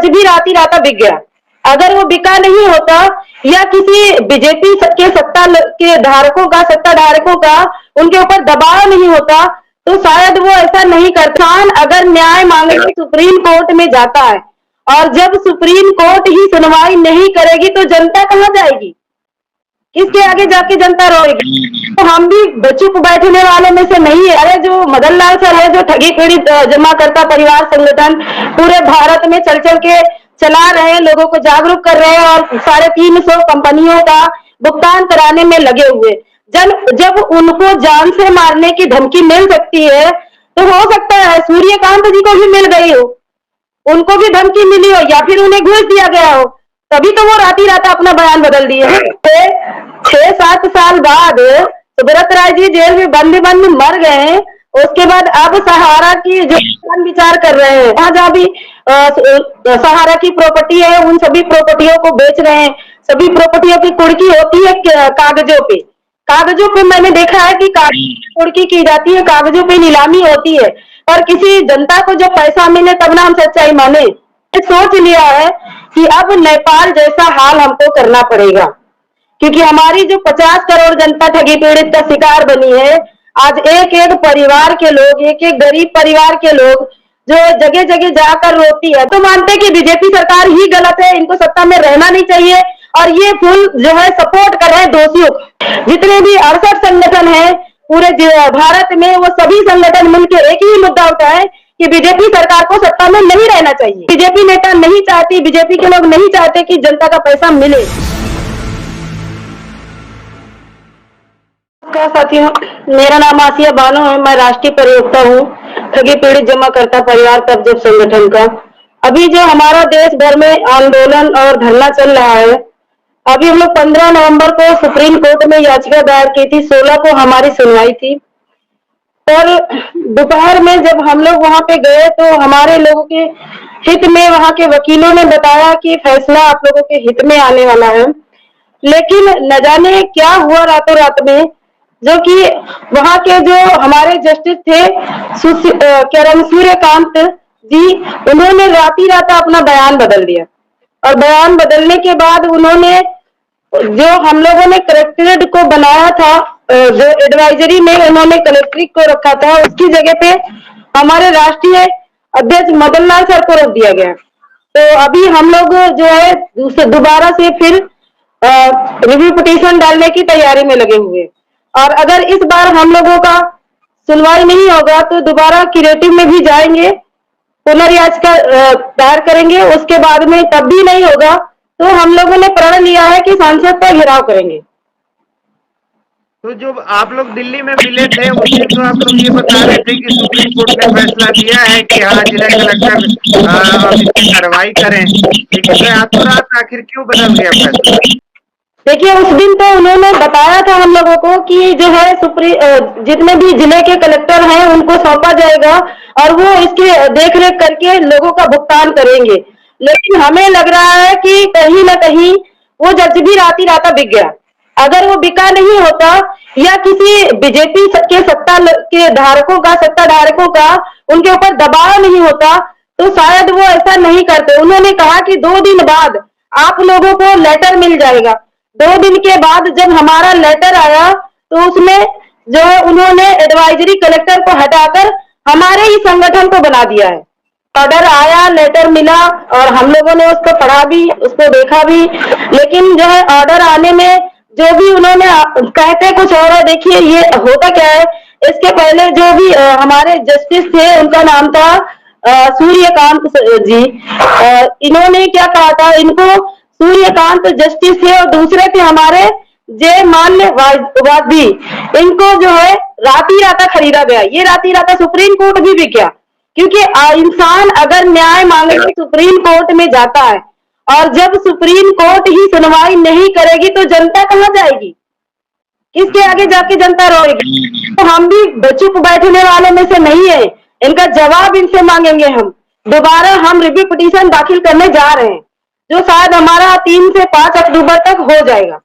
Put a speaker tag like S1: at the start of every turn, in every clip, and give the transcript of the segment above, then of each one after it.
S1: जज भी रात ही राता बिक गया। अगर वो बिका नहीं होता या किसी बीजेपी के सत्ता के धारकों का, सत्ता धारकों का उनके ऊपर दबाव नहीं होता तो शायद वो ऐसा नहीं करता। अगर न्याय मांगने सुप्रीम कोर्ट में जाता है और जब सुप्रीम कोर्ट ही सुनवाई नहीं करेगी तो जनता कहाँ जाएगी, किसके आगे जाके जनता रोएगी। तो हम भी चुप बैठने वालों में से नहीं है। अरे जो मदन लाल सर है, जो ठगी पीड़ित जमाकर्ता परिवार संगठन पूरे भारत में चल चल के चला रहे हैं, लोगों को जागरूक कर रहे हैं और 350 कंपनियों का भुगतान कराने में लगे हुए। जब उनको जान से मारने की धमकी मिल सकती है तो हो सकता है सूर्यकांत जी को भी मिल गई हो, उनको भी धमकी मिली हो या फिर उन्हें घूस दिया गया हो, तभी तो वो रात ही रात अपना बयान बदल दिए। 6-7 साल बाद सुब्रत राय जी जेल में बंद मर गए, उसके बाद अब सहारा की जो विचार कर रहे हैं, वहां जहाँ भी सहारा की प्रॉपर्टी है उन सभी प्रॉपर्टियों को बेच रहे हैं। सभी प्रॉपर्टियों की कुर्की होती है कागजों पे मैंने देखा है कि कुर्की की जाती है, कागजों पे नीलामी होती है, और किसी जनता को जो पैसा मिले तब ना हम सच्चाई माने। सोच लिया है कि अब नेपाल जैसा हाल हमको करना पड़ेगा, क्योंकि हमारी जो 50 करोड़ जनता ठगी पीड़ित का शिकार बनी है। आज एक एक परिवार के लोग, एक एक गरीब परिवार के लोग जो जगह जगह जाकर रोती है, तो मानते कि बीजेपी सरकार ही गलत है, इनको सत्ता में रहना नहीं चाहिए, और ये फुल जो है सपोर्ट कर रहे हैं दोषियों। जितने भी 68 संगठन है पूरे भारत में, वो सभी संगठन मिलकर एक ही मुद्दा उठाए कि बीजेपी सरकार को सत्ता में नहीं रहना चाहिए। बीजेपी नेता नहीं चाहती, बीजेपी के लोग नहीं चाहते कि जनता का पैसा मिले। साथियों, मेरा नाम आसिया बानो है, मैं राष्ट्रीय प्रवक्ता हूँ ठगी पीड़ित जमाकर्ता परिवार तब जब संगठन का। अभी जो हमारा देश भर में आंदोलन और धरना चल रहा है, अभी हम लोग 15 नवंबर को सुप्रीम कोर्ट में याचिका दायर की थी, 16 को हमारी सुनवाई थी। और दोपहर में जब हम लोग वहां पे गए तो हमारे लोगों के हित में वहां के वकीलों ने बताया कि फैसला आप लोगों के हित में आने वाला है, लेकिन न जाने क्या हुआ रातों रात में, जो कि वहां के जो हमारे जस्टिस थे सूर्यकांत जी, उन्होंने रात ही रात अपना बयान बदल दिया। और बयान बदलने के बाद उन्होंने जो हम लोगों ने कलेक्ट्रेट को बनाया था, जो एडवाइजरी में उन्होंने कलेक्ट्रेट को रखा था, उसकी जगह पे हमारे राष्ट्रीय अध्यक्ष मदन लाल सर को रख दिया गया। तो अभी हम लोग जो है दोबारा से फिर रिव्यू पिटीशन डालने की तैयारी में लगे हुए, और अगर इस बार हम लोगों का सुनवाई नहीं होगा तो दोबारा क्यूरेटिव में भी जाएंगे, पुनर्याचिका दायर करेंगे। उसके बाद में तब भी नहीं होगा तो हम लोगों ने प्रण लिया है कि संसद पर घेराव करेंगे।
S2: तो जो आप लोग दिल्ली में मिले थे उस दिन तो आप लोग ये बता रहे थे कि सुप्रीम कोर्ट ने फैसला दिया है कि हाँ जिला कलेक्टर अब इस पर कार्रवाई करें, लेकिन रातों रात आखिर क्यों बदल गया फैसला?
S1: देखिए, उस दिन तो उन्होंने बताया था हम लोगों को कि जो है जितने भी जिले के कलेक्टर हैं उनको सौंपा जाएगा और वो इसकी देखरेख करके लोगों का भुगतान करेंगे। लेकिन हमें लग रहा है कि कहीं ना कहीं वो जज भी रात ही राता बिक गया। अगर वो बिका नहीं होता या किसी बीजेपी के सत्ता के धारकों का, सत्ता धारकों का उनके ऊपर दबाव नहीं होता तो शायद वो ऐसा नहीं करते। उन्होंने कहा कि 2 दिन बाद आप लोगों को लेटर मिल जाएगा। 2 दिन के बाद जब हमारा लेटर आया तो उसमें जो है उन्होंने एडवाइजरी कलेक्टर को हटाकर हमारे ही संगठन को बना दिया है। ऑर्डर आया, लेटर मिला और हम लोगों ने उसको पढ़ा भी, उसको देखा भी, लेकिन जो है ऑर्डर आने में जो भी उन्होंने कहते कुछ और है। देखिए ये होता क्या है, इसके पहले जो भी हमारे जस्टिस थे उनका नाम था सूर्यकांत जी। इन्होंने क्या कहा था, इनको सूर्यकांत जस्टिस थे और दूसरे थे हमारे जय माल्यवादी। इनको जो है रात ही राता खरीदा गया। ये रात ही राता सुप्रीम कोर्ट भी बिक गया, क्योंकि इंसान अगर न्याय मांगने सुप्रीम कोर्ट में जाता है और जब सुप्रीम कोर्ट ही सुनवाई नहीं करेगी तो जनता कहाँ जाएगी, किसके आगे जाके जनता रोएगी। तो हम भी चुप बैठने वालों में से नहीं है, इनका जवाब इनसे मांगेंगे। हम दोबारा हम रिव्यू पिटीशन दाखिल करने जा रहे हैं, जो शायद हमारा 3 से 5 अक्टूबर तक हो जाएगा।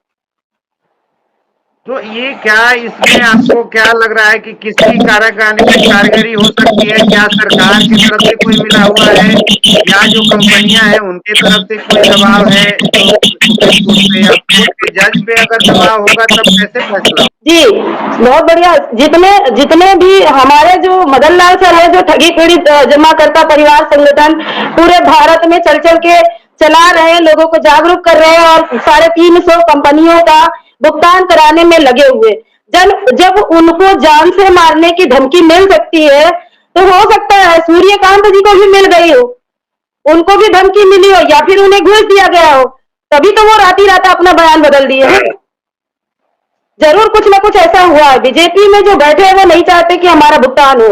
S2: तो ये क्या इसमें आपको क्या लग रहा है कि किसकी कारीगरी हो सकती है? क्या सरकार की तरफ से कोई मिला हुआ है या जो कंपनियां हैं उनके तरफ से कोई दबाव है जो सुप्रीम कोर्ट पे या कोर्ट के जज पे अगर दबाव होगा तब कैसे फैसला हो?
S1: जी, बहुत बढ़िया। जितने जितने भी हमारे जो मदन लाल सर है, जो ठगी पीड़ित जमाकर्ता परिवार संगठन पूरे भारत में चल चल के चला रहे हैं, लोगों को जागरूक कर रहे हैं और 350 कंपनियों का भुगतान कराने में लगे हुए। जब उनको जान से मारने की धमकी मिल सकती है, तो हो सकता है सूर्यकांत जी को भी मिल गई हो, उनको भी धमकी मिली हो या फिर उन्हें घूस दिया गया हो, तभी तो वो राती रात अपना बयान बदल दिए हैं। जरूर कुछ ना कुछ ऐसा हुआ है। बीजेपी में जो बैठे हैं वो नहीं चाहते कि हमारा भुगतान हो।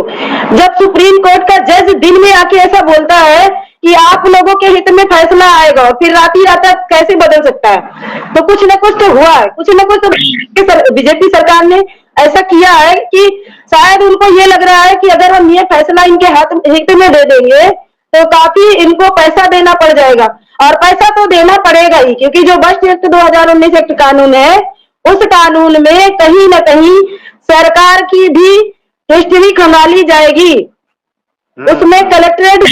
S1: जब सुप्रीम कोर्ट का जज दिन में आके ऐसा बोलता है कि आप लोगों के हित में फैसला आएगा, फिर राती रात कैसे बदल सकता है? तो कुछ ना कुछ तो हुआ है, कुछ ना कुछ तो बीजेपी सरकार ने ऐसा किया है कि शायद उनको ये लग रहा है कि अगर हम ये फैसला इनके हित में दे देंगे तो काफी इनको पैसा देना पड़ जाएगा, और पैसा तो देना पड़ेगा ही, क्योंकि जो बस्ट एक्ट 2019 एक्ट कानून है, उस कानून में कहीं न कहीं सरकार की भी हिस्ट्री खंगाली जाएगी। उसमें कलेक्ट्रेट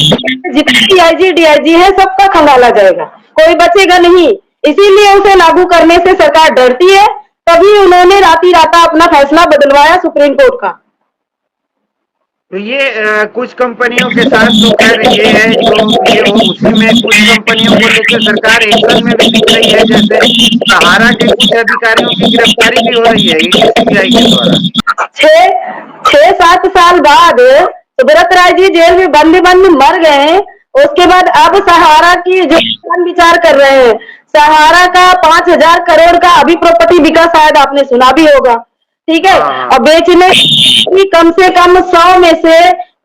S1: जितने आईजी डीआईजी है सबका खंगाला जाएगा, कोई बचेगा नहीं। इसीलिए उसे लागू करने से सरकार डरती है, तभी उन्होंने राती राता अपना फैसला बदलवाया सुप्रीम कोर्ट का।
S2: तो ये कुछ कंपनियों के साथ तो खैर ये है जो ये हो, उसी में कुछ कंपनियों को लेकर सरकार एक्शन में भी दिख रही है, जैसे सहारा के कुछ अधिकारियों की गिरफ्तारी भी हो रही है सीबीआई के द्वारा।
S1: 6-7 साल बाद सुब्रत राय जी जेल में बंद मर गए। उसके बाद अब सहारा की जो विचार कर रहे हैं, सहारा का 5,000 करोड़ का अभी प्रॉपर्टी बिका, शायद आपने सुना भी होगा, ठीक है। अब बेचने कम से कम 100 में से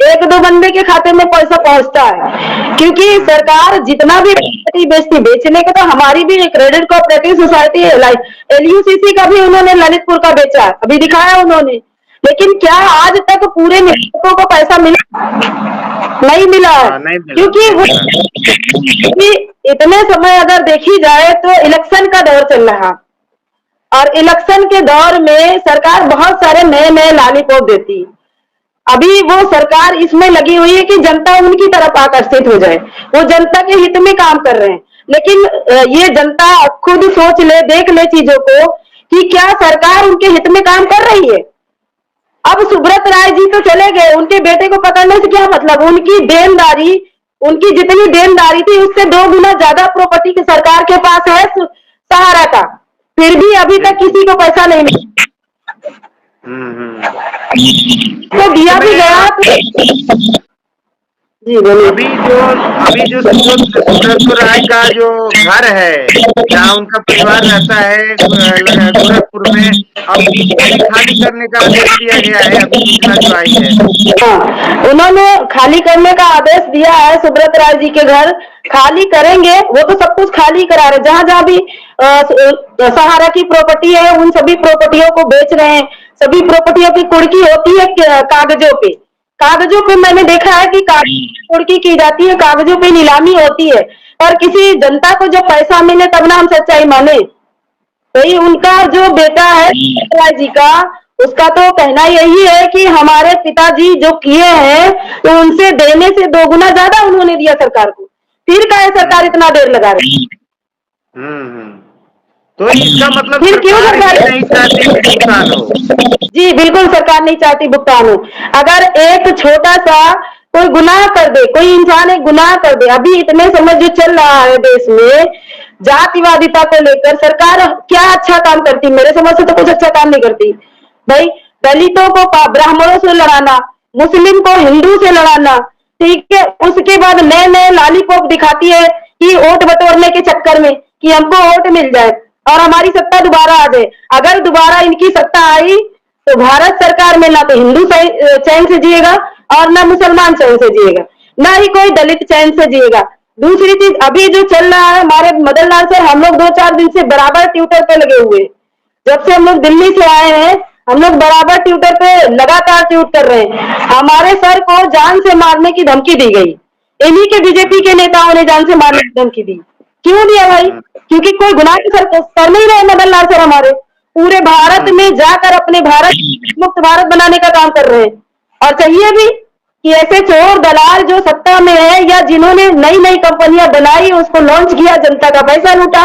S1: 1-2 बंदे के खाते में पैसा पहुंचता है, क्योंकि सरकार जितना भी प्रॉपर्टी बेचती, बेचने का तो हमारी भी क्रेडिट कोऑपरेटिव सोसाइटी है, LUCC का भी उन्होंने ललितपुर का बेचा, अभी दिखाया उन्होंने। लेकिन क्या आज तक पूरे निवेशकों को पैसा मिला? नहीं मिला है, क्योंकि वो इतने समय अगर देखी जाए तो इलेक्शन का दौर चल रहा, और इलेक्शन के दौर में सरकार बहुत सारे नए नए लॉलीपॉप देती। अभी वो सरकार इसमें लगी हुई है कि जनता उनकी तरफ आकर्षित हो जाए, वो जनता के हित में काम कर रहे हैं। लेकिन ये जनता खुद सोच ले, देख ले चीजों को कि क्या सरकार उनके हित में काम कर रही है। अब सुब्रत राय जी तो चले गए, उनके बेटे को पकड़ने से क्या मतलब? उनकी जितनी देनदारी थी उससे 2 गुना ज्यादा प्रॉपर्टी की सरकार के पास है सहारा का, फिर भी अभी तक किसी को पैसा नहीं मिला। तो दिया भी गया तो जी बोलिए।
S2: अभी जो सुब्रत राय का जो घर है जहाँ उनका परिवार रहता है गोरखपुर में, अब खाली करने का आदेश दिया गया है, अभी सूचना जो आई है।
S1: हाँ, उन्होंने खाली करने का आदेश दिया है। सुब्रत राय जी के घर खाली करेंगे, वो तो सब कुछ खाली करा रहे, जहां जहां भी सहारा की प्रॉपर्टी है उन सभी प्रॉपर्टियों को बेच रहे हैं। सभी प्रॉपर्टियों की कुर्की होती है कागजों पे मैंने देखा है कि कुर्की की जाती है, कागजों पे नीलामी होती है, और किसी जनता को जब पैसा मिले तब ना हम सच्चाई माने। तो ये उनका जो बेटा है राय जी का, उसका तो कहना यही है कि हमारे पिताजी जो किए हैं तो उनसे देने से 2 गुना ज्यादा उन्होंने दिया सरकार को, फिर का है सरकार इतना देर लगा रही।
S2: तो इसका मतलब
S1: फिर क्यों सरकार
S2: नहीं चाहती भुगतान हो?
S1: जी बिल्कुल, सरकार नहीं चाहती भुगतान हो। अगर एक छोटा सा कोई गुनाह कर दे, कोई इंसान एक गुनाह कर दे, अभी इतने समय जो चल रहा है देश में जातिवादिता को लेकर, सरकार क्या अच्छा काम करती? मेरे समझ से तो कुछ अच्छा काम नहीं करती भाई। दलितों को ब्राह्मणों से लड़ाना, मुस्लिम को हिंदू से लड़ाना, ठीक है, उसके बाद नए नए लॉलीपॉप दिखाती है कि वोट बटोरने के चक्कर में कि हमको वोट मिल जाए और हमारी सत्ता दोबारा आ जाए। अगर दोबारा इनकी सत्ता आई तो भारत सरकार में ना तो हिंदू चैन से जिएगा और ना मुसलमान चैन से जिएगा, ना ही कोई दलित चैन से जिएगा। दूसरी चीज, अभी जो चल रहा है, हमारे मदन लाल सर हम लोग 2-4 दिन से बराबर ट्विटर पे लगे हुए, जब से हम लोग दिल्ली से आए हैं हम लोग बराबर ट्विटर पे लगातार ट्वीट कर रहे हैं। हमारे सर को जान से मारने की धमकी दी गई, इन्हीं के बीजेपी के नेताओं ने जान से मारने की धमकी दी। क्यों दिया भाई? क्योंकि कोई गुनाह कर नहीं रहे मदन लाल सर हमारे, पूरे भारत में जाकर अपने भारत मुक्त भारत बनाने का काम कर रहे हैं। और चाहिए भी कि ऐसे चोर दलाल जो सत्ता में है या जिन्होंने नई नई कंपनियां बनाई, उसको लॉन्च किया, जनता का पैसा लूटा,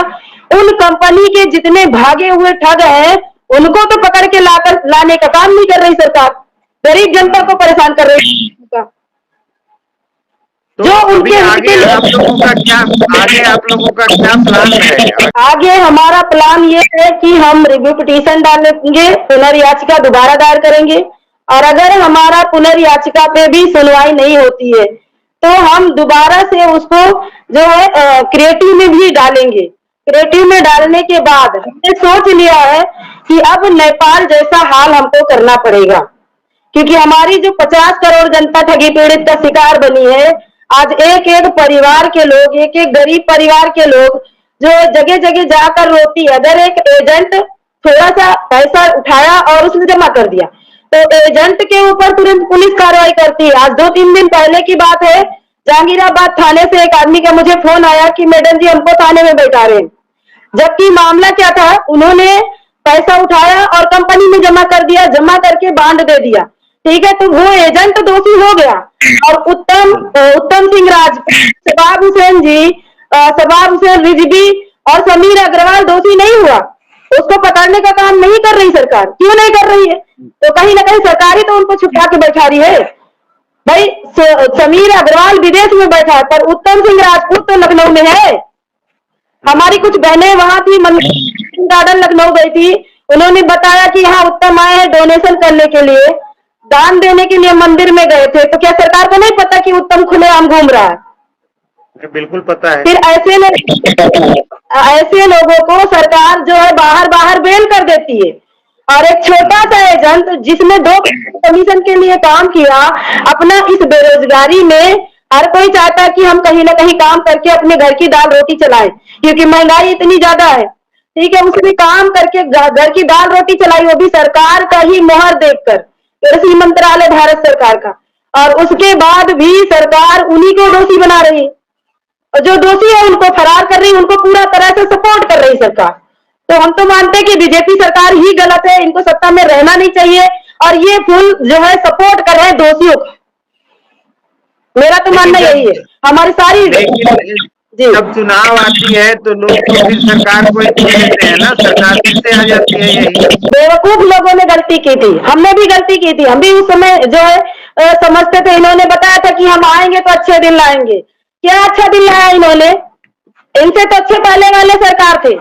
S1: उन कंपनी के जितने भागे हुए ठग हैं उनको तो पकड़ के लाने का काम नहीं कर रही सरकार, गरीब जनता को परेशान कर रही है।
S2: तो जो उनके आगे आप लोगों का क्या प्लान है?
S1: आगे हमारा प्लान ये है कि हम रिव्यू पिटीशन डालेंगे, पुनर्याचिका दोबारा दायर करेंगे, और अगर हमारा पुनर्याचिका पे भी सुनवाई नहीं होती है तो हम दोबारा से उसको जो है क्रिएटिव में भी डालेंगे। क्रिएटिव में डालने के बाद हमने सोच लिया है कि अब नेपाल जैसा हाल हमको करना पड़ेगा, क्योंकि हमारी जो 50 करोड़ जनता ठगी पीड़ित का शिकार बनी है। आज एक एक परिवार के लोग, एक एक गरीब परिवार के लोग जो जगह जगह जाकर रोती है। अगर एक एजेंट थोड़ा सा पैसा उठाया और उसने जमा कर दिया तो एजेंट के ऊपर तुरंत पुलिस कार्रवाई करती है। आज 2-3 दिन पहले की बात है, जहांगीराबाद थाने से एक आदमी का मुझे फोन आया कि मैडम जी हमको थाने में बैठा रहे, जबकि मामला क्या था, उन्होंने पैसा उठाया और कंपनी में जमा कर दिया, जमा करके बांड दे दिया। ठीक है, तो वो एजेंट दोषी हो गया और उत्तम सिंह राजपूत, शबाब हुसैन जी, शबाब हुसैन रिजवी और समीर अग्रवाल दोषी नहीं हुआ। उसको पकड़ने का काम नहीं कर रही सरकार। क्यों नहीं कर रही है? तो कहीं ना कहीं सरकार ही तो उनको छुपा के बैठा रही है। भाई समीर अग्रवाल विदेश में बैठा है, पर उत्तम सिंह राजपूत तो लखनऊ में है। हमारी कुछ बहनें वहां थी, गार्डन लखनऊ गई थी, उन्होंने बताया कि यहाँ उत्तम आए हैं डोनेशन करने के लिए, दान देने के लिए मंदिर में गए थे। तो क्या सरकार को नहीं पता कि उत्तम खुलेआम घूम रहा है?
S2: बिल्कुल पता है।
S1: फिर ऐसे लोगों को सरकार जो है बाहर बाहर बेल कर देती है। और एक छोटा सा एजेंट जिसने 2 कमीशन के लिए काम किया, अपना इस बेरोजगारी में हर कोई चाहता है कि हम कहीं ना कहीं काम करके अपने घर की दाल रोटी चलाएं, क्योंकि महंगाई इतनी ज्यादा है। ठीक है, उसने काम करके घर की दाल रोटी चलाई, वो भी सरकार का ही मोहर देखकर, कृषि मंत्रालय भारत सरकार का। और उसके बाद भी सरकार उन्हीं को दोषी बना रही, और जो दोषी है उनको फरार कर रही, उनको पूरा तरह से सपोर्ट कर रही सरकार। तो हम तो मानते हैं कि बीजेपी सरकार ही गलत है, इनको सत्ता में रहना नहीं चाहिए, और ये फुल जो है सपोर्ट कर रहे हैं दोषियों का। मेरा तो मानना यही है। हमारी सारी
S2: जब चुनाव आती है तो लोग तो फिर सरकार को ही चुन लेते हैं ना, सरकार फिर से आ जाती है। यही
S1: बेवकूफ लोगों ने गलती की थी, हमने भी गलती की थी। हम भी उस समय जो है समझते थे, इन्होंने बताया था कि हम आएंगे तो अच्छे दिन लाएंगे। क्या अच्छा दिन लाया इन्होंने? इनसे तो अच्छे पहले वाले सरकार थे,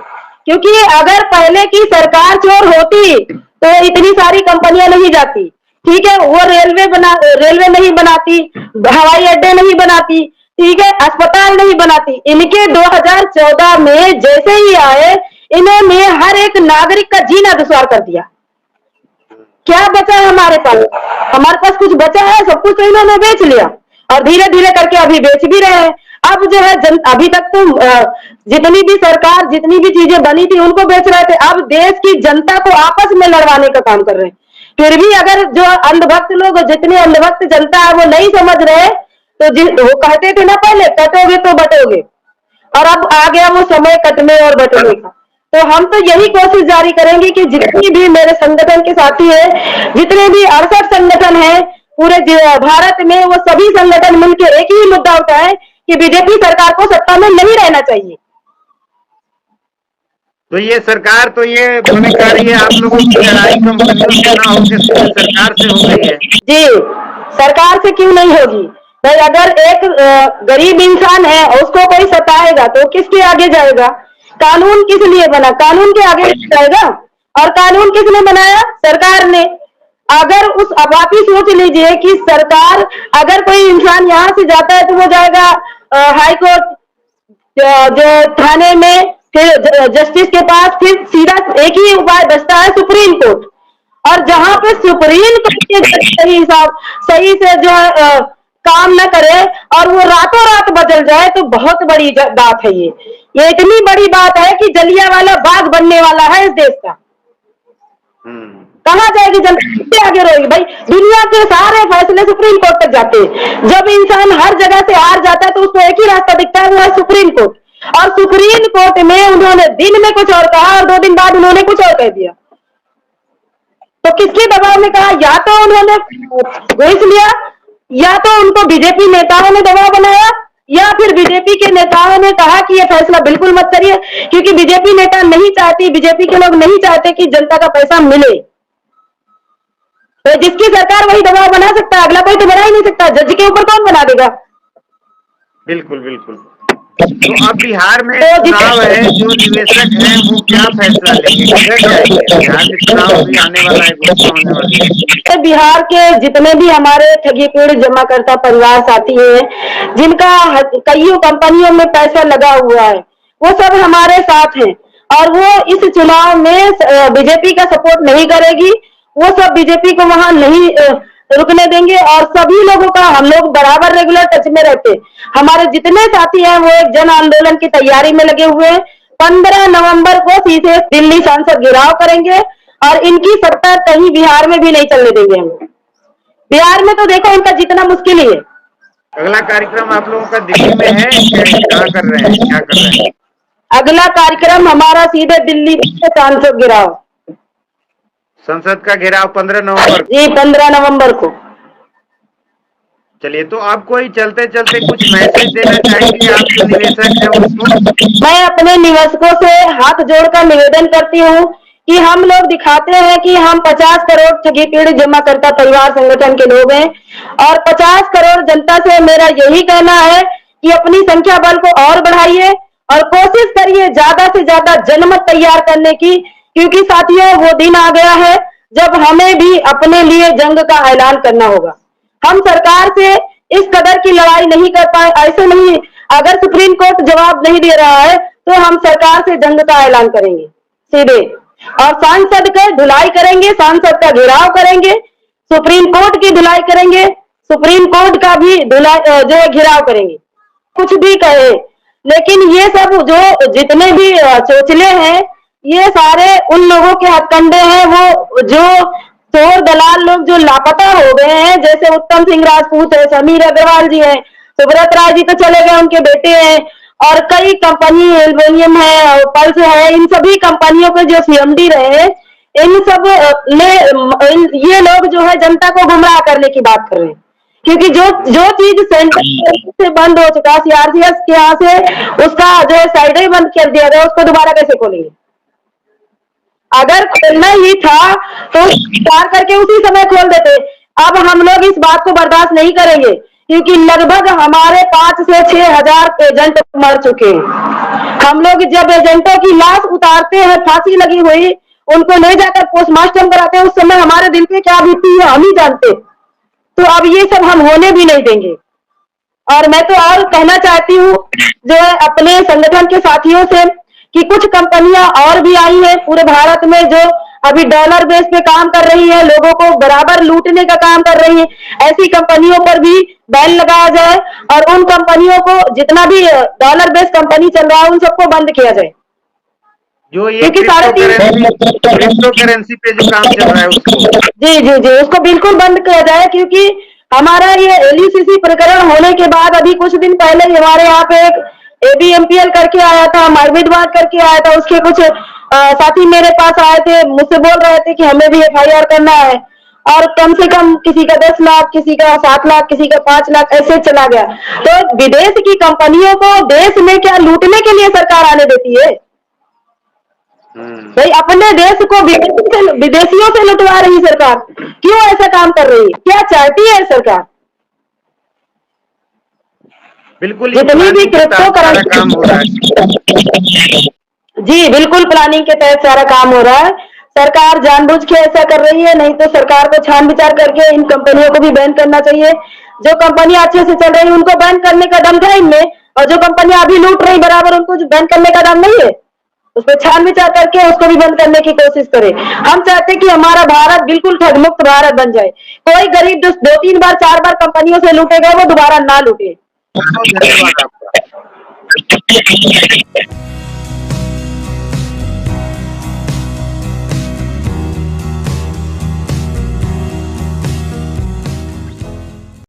S1: क्योंकि अगर पहले की सरकार चोर होती तो इतनी सारी कंपनियां नहीं जाती। ठीक है, वो रेलवे नहीं बनाती, हवाई अड्डे नहीं बनाती, ठीक है, अस्पताल नहीं बनाती। इनके 2014 में जैसे ही आए, इन्होंने हर एक नागरिक का जीना दुश्वार कर दिया। क्या बचा है हमारे पास? हमारे पास कुछ बचा है? सब कुछ तो इन्होंने बेच लिया, और धीरे धीरे करके अभी बेच भी रहे हैं। अब जो है अभी तक तो जितनी भी सरकार, जितनी भी चीजें बनी थी उनको बेच रहे थे, अब देश की जनता को आपस में लड़वाने का काम कर रहे हैं। फिर भी अगर जो अंधभक्त लोग, जितनी अंधभक्त जनता है वो नहीं समझ रहे, तो वो कहते थे ना पहले, कटोगे तो बटोगे, और अब आ गया वो समय कटने और बटने का। तो हम तो यही कोशिश जारी करेंगे कि जितनी भी मेरे संगठन के साथी हैं, जितने भी 68 संगठन हैं पूरे भारत में, वो सभी संगठन मिलकर एक ही मुद्दा उठाए कि बीजेपी सरकार को सत्ता में नहीं रहना चाहिए।
S2: तो ये सरकार तो ये भूमिका रही है आप लोगों की लड़ाई कंपनियों से ना होकर सरकार से हो गई है।
S1: जी, सरकार से क्यों नहीं होगी भाई? अगर एक गरीब इंसान है उसको कोई सताएगा तो किसके आगे जाएगा? कानून किस लिए बना? कानून के आगे जाएगा। और कानून किसने बनाया? सरकार ने। अगर अब आप ही सोच लीजिए कि सरकार, अगर कोई इंसान यहाँ से जाता है तो वो जाएगा हाई कोर्ट, जो थाने में, फिर जस्टिस के पास, फिर सीधा एक ही उपाय बचता है सुप्रीम कोर्ट। और जहां पे सुप्रीम कोर्ट के सही से जो काम न करे और वो रातों रात बदल जाए तो बहुत बड़ी बात है। ये इतनी बड़ी बात है कि जलियांवाला बाग बनने वाला है इस देश का। कहाँ जाएगी जनता? किससे आगे रहेगी भाई? दुनिया के सारे फैसले सुप्रीम कोर्ट तक जाते हैं। जब इंसान हर जगह से हार जाता है तो उसको एक ही रास्ता दिखता है, वो है सुप्रीम कोर्ट। और सुप्रीम कोर्ट में उन्होंने दिन में कुछ और कहा और 2 दिन बाद उन्होंने कुछ और कह दिया। तो किसके दबाव में कहा? या तो उन्होंने घूस लिया, या तो उनको बीजेपी नेताओं ने दबाव बनाया, या फिर बीजेपी के नेताओं ने कहा कि ये फैसला बिल्कुल मत करिए, क्योंकि बीजेपी नेता नहीं चाहती, बीजेपी के लोग नहीं चाहते कि जनता का पैसा मिले। तो जिसकी सरकार वही दबाव बना सकता है, अगला कोई तो बना ही नहीं सकता। जज के ऊपर कौन बना देगा?
S2: बिल्कुल बिल्कुल। तो अब बिहार में
S1: तो
S2: चुनाव है, जो निवेशक हैं वो क्या फैसला लेंगे, किधर जाएंगे? बिहार में चुनाव भी आने वाला है, घोषणा होने वाली है।
S1: बिहार के जितने भी हमारे ठगी पीड़ित जमाकर्ता परिवार साथी हैं, जिनका कईयों कंपनियों में पैसा लगा हुआ है, वो सब हमारे साथ हैं और वो इस चुनाव में बीजेपी का सपोर्ट नहीं करेगी। वो सब बीजेपी को वहां नहीं रुकने देंगे और सभी लोगों का हम लोग बराबर रेगुलर टच में रहते। हमारे जितने साथी हैं वो एक जन आंदोलन की तैयारी में लगे हुए हैं। 15 नवंबर को सीधे दिल्ली सांसद घेराव करेंगे और इनकी सत्ता कहीं बिहार में भी नहीं चलने देंगे हम। बिहार में तो देखो इनका जीतना मुश्किल ही है।
S2: अगला कार्यक्रम आप लोगों का दिल्ली में है, कहाँ कर रहे हैं, क्या कर रहे हैं?
S1: अगला कार्यक्रम हमारा सीधे दिल्ली में सांसद घेराव,
S2: संसद का घेराव 15 नवंबर
S1: जी 15 नवंबर को।
S2: चलिए, तो आप कोई चलते चलते कुछ मैसेज देना चाहेंगे आप जो निवेशक हैं उनको?
S1: मैं अपने निवेशकों से हाथ जोड़कर निवेदन करती हूँ कि हम लोग दिखाते हैं कि हम 50 करोड़ ठगी पीड़ित जमाकर्ता परिवार संगठन के लोग हैं और 50 करोड़ जनता से मेरा यही कहना है कि अपनी संख्या बल को और बढ़ाइए और कोशिश करिए ज्यादा से ज्यादा जनमत तैयार करने की, क्योंकि साथियों वो दिन आ गया है जब हमें भी अपने लिए जंग का ऐलान करना होगा। हम सरकार से इस कदर की लड़ाई नहीं कर पाए, ऐसे नहीं। अगर सुप्रीम कोर्ट जवाब नहीं दे रहा है तो हम सरकार से जंग का ऐलान करेंगे सीधे और सांसद का धुलाई करेंगे, सांसद का घेराव करेंगे, सुप्रीम कोर्ट की धुलाई करेंगे, सुप्रीम कोर्ट का भी धुलाई जो घेराव करेंगे। कुछ भी कहे, लेकिन ये सब जो जितने भी चोचले हैं ये सारे उन लोगों के हथकंडे हैं, वो जो चोर दलाल लोग जो लापता हो गए हैं, जैसे उत्तम सिंह राजपूत है, समीर अग्रवाल जी हैं, सुब्रत राय जी तो चले गए, उनके बेटे हैं और कई कंपनी एल्युमिनियम है, पल्स है, इन सभी कंपनियों के जो सीएमडी रहे, इन सब ने ये लोग जो है जनता को गुमराह करने की बात कर रहे हैं, क्योंकि जो चीज सेंटर से बंद हो चुका, सीआरसीएस के यहाँ से उसका जो है साइड ही बंद कर दिया गया, उसको दोबारा कैसे खोलेंगे? अगर खोलना ही था तो स्वीकार करके उसी समय खोल देते। अब हम लोग इस बात को बर्दाश्त नहीं करेंगे, क्योंकि लगभग हमारे 5 से 6 हजार एजेंट मर चुके हैं। हम लोग जब एजेंटों की लाश उतारते हैं, फांसी लगी हुई, उनको ले जाकर पोस्टमार्टम कराते हैं, उस समय हमारे दिल पे क्या बीतती है हम ही जानते। तो अब ये सब हम होने भी नहीं देंगे। और मैं तो और कहना चाहती हूँ जो है अपने संगठन के साथियों से कि कुछ कंपनियां और भी आई हैं पूरे भारत में जो अभी डॉलर बेस पे काम कर रही है, लोगों को बराबर लूटने का काम कर रही है। ऐसी कंपनियों पर भी बैन लगाया जाए और उन कंपनियों को जितना भी डॉलर बेस कंपनी चल रहा है उन सबको बंद किया जाए।
S2: जो ये क्रिप्टो करेंसी पे जो काम चल रहा है उसको
S1: जी उसको बिल्कुल बंद किया जाए, क्योंकि हमारा ये एलयूसीसी प्रकरण होने के बाद अभी कुछ दिन पहले हमारे यहाँ पे एक एबीएमपीएल करके आया था, मार्मिटवाद करके आया था, उसके कुछ साथी मेरे पास आए थे, मुझसे बोल रहे थे कि हमें भी एफआईआर करना है और कम से कम किसी का 10 लाख, किसी का 7 लाख, किसी का 5 लाख ऐसे चला गया। तो विदेश की कंपनियों को देश में क्या लूटने के लिए सरकार आने देती है? भाई अपने देश को विदेशियों से लुटवा रही सरकार, क्यों ऐसा काम कर रही है? क्या चाहती है सरकार?
S2: बिल्कुल
S1: जितनी भी क्रिप्टो करेंसी
S2: काम हो रहा है,
S1: जी बिल्कुल प्लानिंग के तहत सारा काम हो रहा है। सरकार जानबूझ के ऐसा कर रही है, नहीं तो सरकार को छान विचार करके इन कंपनियों को भी बैन करना चाहिए। जो कंपनियां अच्छे से चल रही है उनको बैन करने का दम था इनमें, और जो कंपनियां अभी लूट रही बराबर उनको बैन करने का दम नहीं है। उस पर छान विचार करके उसको भी बंद करने की कोशिश करें। हम चाहते कि हमारा भारत बिल्कुल ठग मुक्त भारत बन जाए। कोई गरीब जो 2-3 बार 4 बार कंपनियों से लूटे गए वो दोबारा ना लूटे।
S2: धन्यवाद आपका।